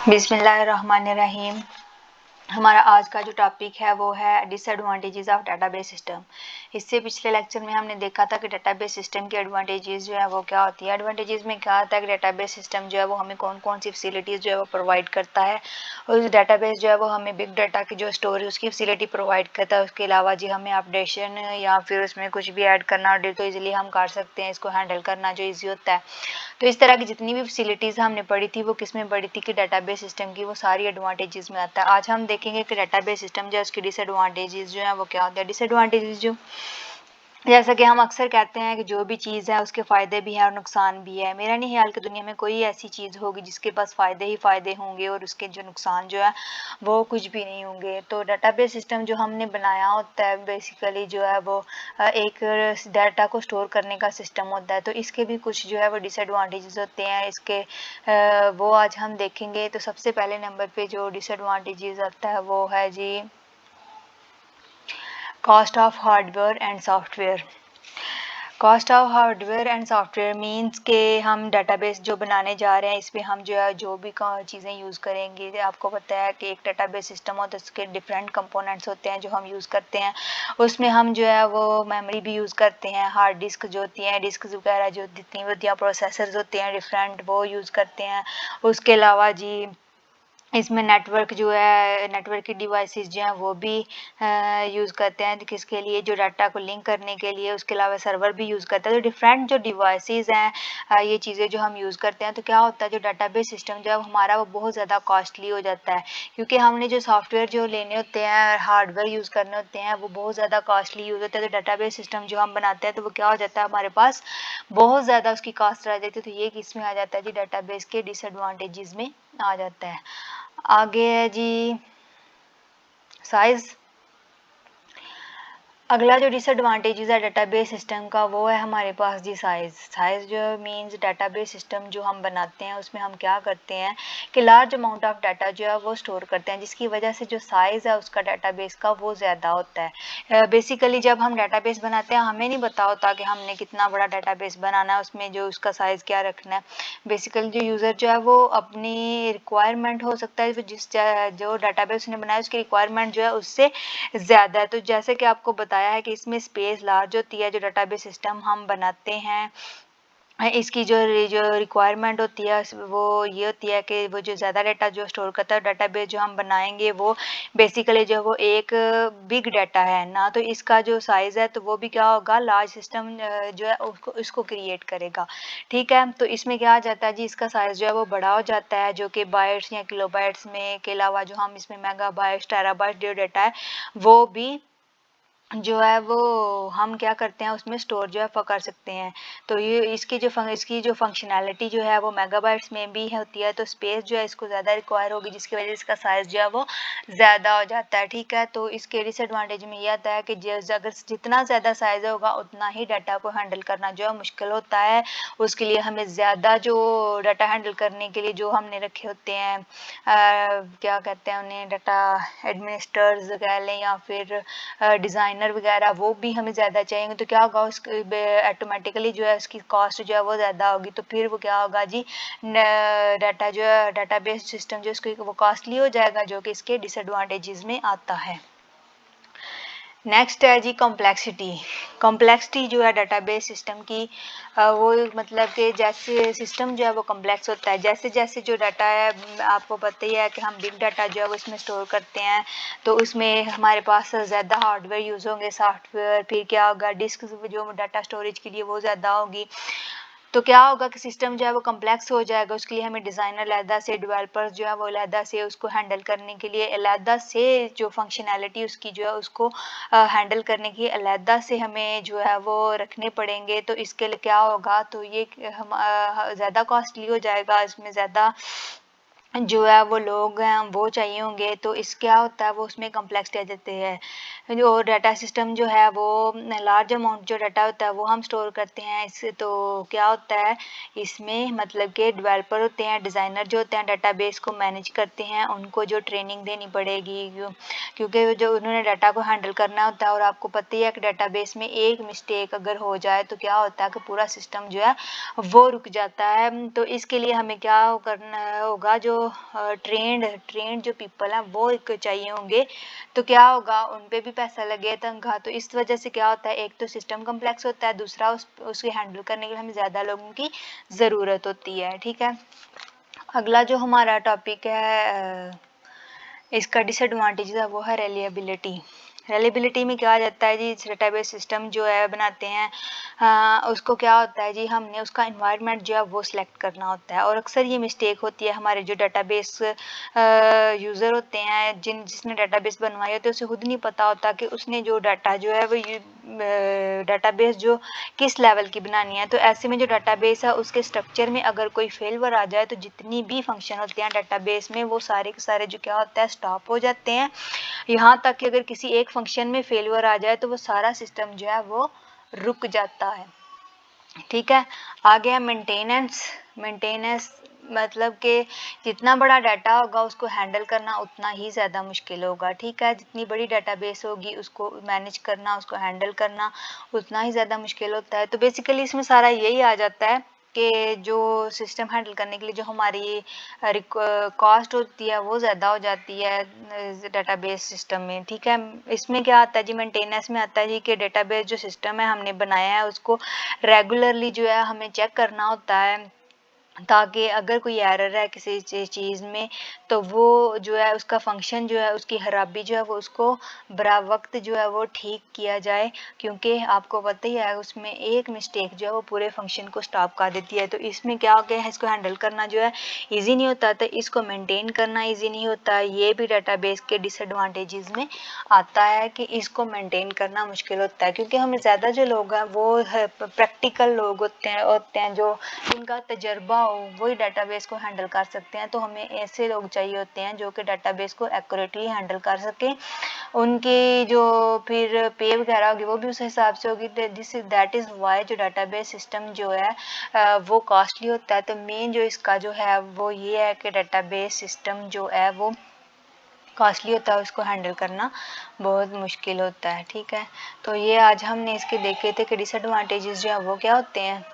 बिस्मिल्लाहिर्रहमानिर्रहीम। हमारा आज का जो टॉपिक है वो है डिसएडवांटेजेस ऑफ डेटाबेस सिस्टम। इससे पिछले लेक्चर में हमने देखा था कि डेटाबेस सिस्टम की एडवांटेजेस जो है वो क्या होती है। एडवांटेजेस में क्या आता है कि डेटाबेस सिस्टम जो है वो हमें कौन कौन सी फैसिलिटीज़ जो है वो प्रोवाइड करता है, और उस डेटाबेस जो है वो हमें बिग डाटा की जो स्टोर है उसकी फैसिलिटी प्रोवाइड करता है। उसके अलावा जी हमें अपडेशन या फिर उसमें कुछ भी ऐड करना तो ईजिली हम कर सकते हैं, इसको हैंडल करना जो ईजी होता है। तो इस तरह की जितनी भी फैसिलिटीज़ हमने पढ़ी थी वो किस में पढ़ी थी कि डेटाबेस सिस्टम की, वो सारी एडवांटेजेस में आता है। आज हम देखेंगे कि डेटाबेस सिस्टम जो है उसकी डिसएडवांटेजेस जो है वो क्या होते हैं। डिसएडवांटेजेस जो जैसा कि हम अक्सर कहते हैं कि जो भी चीज़ है उसके फ़ायदे भी हैं और नुकसान भी है। मेरा नहीं ख्याल कि दुनिया में कोई ऐसी चीज़ होगी जिसके पास फ़ायदे ही फ़ायदे होंगे और उसके जो नुकसान जो है वो कुछ भी नहीं होंगे। तो डेटाबेस सिस्टम जो हमने बनाया होता है बेसिकली जो है वो एक डाटा को स्टोर करने का सिस्टम होता है। तो इसके भी कुछ जो है वो डिसएडवांटेजेस होते हैं इसके, वो आज हम देखेंगे। तो सबसे पहले नंबर पे जो डिसएडवांटेजेस आता है वो है जी cost of hardware and software. Cost of hardware and software means के हम डेटाबेस जो बनाने जा रहे हैं इसमें हम जो है जो भी चीज़ें यूज़ करेंगे, आपको पता है कि एक डेटाबेस सिस्टम होता है उसके डिफरेंट कंपोनेंट्स होते हैं जो हम यूज़ करते हैं। उसमें हम जो है वो मेमोरी भी यूज़ करते हैं, हार्ड डिस्क जो होती हैं, डिस्क वगैरह जो जितनी होती हैं, प्रोसेसर्स होते हैं डिफरेंट, वो यूज़ करते हैं। उसके अलावा जी इसमें नेटवर्क जो है, नेटवर्क की डिवाइसेस जो हैं वो भी यूज़ करते हैं किसके लिए, जो डाटा को लिंक करने के लिए। उसके अलावा सर्वर भी यूज़ करते हैं। तो डिफरेंट जो डिवाइसेस हैं, ये चीज़ें जो हम यूज़ करते हैं, तो क्या होता है जो डाटाबेस सिस्टम जो है हमारा वो बहुत ज़्यादा कॉस्टली हो जाता है, क्योंकि हमने जो सॉफ्टवेयर जो लेने होते हैं, हार्डवेयर यूज़ करने होते हैं, वो बहुत ज़्यादा कॉस्टली यूज़ होता है। तो डाटाबेस सिस्टम जो हम बनाते हैं तो वो क्या हो जाता है हमारे पास बहुत ज़्यादा उसकी कॉस्ट रह जाती है। तो ये किस में आ जाता है जी, डाटाबेस के डिसएडवांटेजेस में आ जाता है। आगे है जी साइज। अगला जो डिसएडवांटेजेस है डेटाबेस सिस्टम का वो है हमारे पास जी साइज़। साइज़ जो मींस डेटाबेस सिस्टम जो हम बनाते हैं उसमें हम क्या करते हैं कि लार्ज अमाउंट ऑफ डाटा जो है वो स्टोर करते हैं, जिसकी वजह से जो साइज़ है उसका डेटाबेस का वो ज़्यादा होता है। बेसिकली जब हम डेटाबेस बनाते हैं हमें नहीं पता होता कि हमने कितना बड़ा डेटाबेस बनाना है, उसमें जो उसका साइज़ क्या रखना है। बेसिकली जो यूज़र जो है वो अपनी रिक्वायरमेंट हो सकता है जो डेटाबेस ने बनाया उसकी रिक्वायरमेंट जो है उससे ज़्यादा है। तो जैसे कि आपको बताया है कि इसमें स्पेस लार्ज होती है, जो डेटाबेस सिस्टम हम बनाते हैं इसकी जो रिक्वायरमेंट होती है वो ये होती है कि वो जो ज़्यादा डाटा जो स्टोर करता है, डाटाबेस जो हम बनाएंगे वो बेसिकली जो वो एक बिग डाटा है ना, तो इसका जो साइज़ है तो वो भी क्या होगा, लार्ज सिस्टम जो है उसको इसको क्रिएट करेगा। ठीक है, तो इसमें क्या आ जाता है जी, इसका साइज़ जो है वो बड़ा हो जाता है, जो कि बाइट्स या किलोबाइट्स में के अलावा जो हम इसमें मेगाबाइट्स टेराबाइट्स जो डाटा है वो भी जो है वो हम क्या करते हैं उसमें स्टोर जो है कर सकते हैं। तो ये इसकी जो फंक्शनैलिटी जो है वो मेगाबाइट्स में भी होती है, तो स्पेस जो है इसको ज़्यादा रिक्वायर होगी, जिसकी वजह से इसका साइज़ जो है वो ज़्यादा हो जाता है। ठीक है, तो इसके डिसएडवांटेज में ये आता है कि अगर जितना ज़्यादा साइज़ होगा उतना ही डाटा को हैंडल करना जो है मुश्किल होता है। उसके लिए हमें ज़्यादा जो डाटा हैंडल करने के लिए जो हमने रखे होते हैं क्या कहते हैं उन्हें, डाटा एडमिनिस्ट्रेटर्स कह लें या फिर डिज़ाइनर वगैरह, वो भी हमें ज़्यादा चाहिए। तो क्या होगा उस ऑटोमेटिकली जो है उसकी कॉस्ट जो है वो ज़्यादा होगी, तो फिर वो क्या होगा जी, डाटा जो है डाटाबेस सिस्टम जो उसकी वो कॉस्टली हो जाएगा, जो कि इसके डिसएडवांटेजेस में आता है। नेक्स्ट है जी कॉम्प्लेक्सिटी। कॉम्प्लेक्सिटी जो है डेटाबेस सिस्टम की वो मतलब कि जैसे सिस्टम जो है वो कॉम्प्लेक्स होता है, जैसे जैसे जो डाटा है, आपको पता ही है कि हम बिग डाटा जो है वो इसमें स्टोर करते हैं, तो उसमें हमारे पास ज़्यादा हार्डवेयर यूज़ होंगे, सॉफ्टवेयर, फिर क्या होगा डिस्क जो डाटा स्टोरेज के लिए वो ज़्यादा होगी। तो क्या होगा कि सिस्टम जो है वो कम्प्लेक्स हो जाएगा, उसके लिए हमें डिज़ाइनर अलहदा से, डेवलपर्स जो है वो अलहदा से, उसको हैंडल करने के लिए अलहदा से जो फंक्शनैलिटी उसकी जो है उसको हैंडल करने की अलहदा से हमें जो है वो रखने पड़ेंगे। तो इसके लिए क्या होगा, तो ये हम ज़्यादा कॉस्टली हो जाएगा, इसमें ज़्यादा जो है वो लोग हैं वो चाहिए होंगे, तो इस क्या होता है वो उसमें कम्प्लेक्सिटी आ जाती है। जो डाटा सिस्टम जो है वो लार्ज अमाउंट जो डाटा होता है वो हम स्टोर करते हैं इससे, तो क्या होता है इसमें मतलब कि डेवलपर होते हैं, डिज़ाइनर जो होते हैं डाटाबेस को मैनेज करते हैं, उनको जो ट्रेनिंग देनी पड़ेगी, क्योंकि जो उन्होंने डाटा को हैंडल करना होता है। और आपको पता ही है कि डाटाबेस में एक मिस्टेक अगर हो जाए तो क्या होता है कि पूरा सिस्टम जो है वो रुक जाता है। तो इसके लिए हमें क्या करना होगा, जो ट्रेंड जो पीपल हैं वो एक चाहिए होंगे, तो क्या होगा, उन पे भी पैसा लगे तनख्वाह। तो इस वजह से क्या होता है, एक तो सिस्टम कम्प्लेक्स होता है, दूसरा उसके हैंडल करने के लिए हमें ज़्यादा लोगों की ज़रूरत होती है। ठीक है, अगला जो हमारा टॉपिक है इसका डिसएडवांटेज है वो है रिलायबिलिटी। रिलायबिलिटी में क्या आ जाता है जी, डेटाबेस सिस्टम जो है बनाते हैं उसको क्या होता है जी, हमने उसका इन्वायरमेंट जो है वो सिलेक्ट करना होता है, और अक्सर ये मिस्टेक होती है हमारे जो डेटाबेस यूज़र होते हैं, जिसने डेटाबेस बनवाया होता है उसे खुद नहीं पता होता कि उसने जो डाटा जो है वो डेटाबेस जो किस लेवल की बनानी है। तो ऐसे में जो डेटाबेस है उसके स्ट्रक्चर में अगर कोई फेलवर आ जाए तो जितनी भी फंक्शन होते हैं डेटाबेस में वो सारे के सारे जो क्या होता है स्टॉप हो जाते हैं। यहाँ तक कि अगर किसी एक फंक्शन में फेलवर आ जाए तो वो सारा सिस्टम जो है वो रुक जाता है। ठीक है, आगे है मेंटेनेंस मतलब कि जितना बड़ा डाटा होगा उसको हैंडल करना उतना ही ज़्यादा मुश्किल होगा। ठीक है, जितनी बड़ी डाटाबेस होगी उसको मैनेज करना, उसको हैंडल करना उतना ही ज़्यादा मुश्किल होता है। तो बेसिकली इसमें सारा यही आ जाता है कि जो सिस्टम हैंडल करने के लिए जो हमारी कॉस्ट होती है वो ज़्यादा हो जाती है डेटाबेस सिस्टम में। ठीक है, इसमें क्या आता है जी, मेंटेनेंस में आता है जी कि डेटाबेस जो सिस्टम है हमने बनाया है उसको रेगुलरली जो है हमें चेक करना होता है, ताकि अगर कोई एरर है किसी चीज़ में तो वो जो है उसका फंक्शन जो है उसकी खराबी जो है वो उसको बरा वक्त जो है वो ठीक किया जाए, क्योंकि आपको पता ही है उसमें एक मिस्टेक जो है वो पूरे फंक्शन को स्टॉप कर देती है। तो इसमें क्या हो गया है, इसको हैंडल करना जो है ईजी नहीं होता, तो इसको मेंटेन करना ईजी नहीं होता। ये भी डाटाबेस के डिसएडवांटेजेस में आता है कि इसको मेंटेन करना मुश्किल होता है, क्योंकि हमें ज़्यादा जो लोग हैं वो प्रैक्टिकल लोग होते हैं जो जिनका तजर्बा हो वही डाटाबेस को हैंडल कर सकते हैं। तो हमें ऐसे लोग चाहिए होते हैं जो कि डाटाबेस को एक्यूरेटली हैंडल कर सकें, उनकी जो फिर पे वगैरह होगी वो भी उस हिसाब से होगी। दैट इज़ वाई जो डाटाबेस सिस्टम जो है वो कॉस्टली होता है। तो मेन जो इसका जो है वो ये है कि डाटाबेस सिस्टम जो है वो कॉस्टली होता है, उसको हैंडल करना बहुत मुश्किल होता है। ठीक है, तो ये आज हमने इसके देखे थे कि डिसएडवांटेजेस जो है वो क्या होते हैं।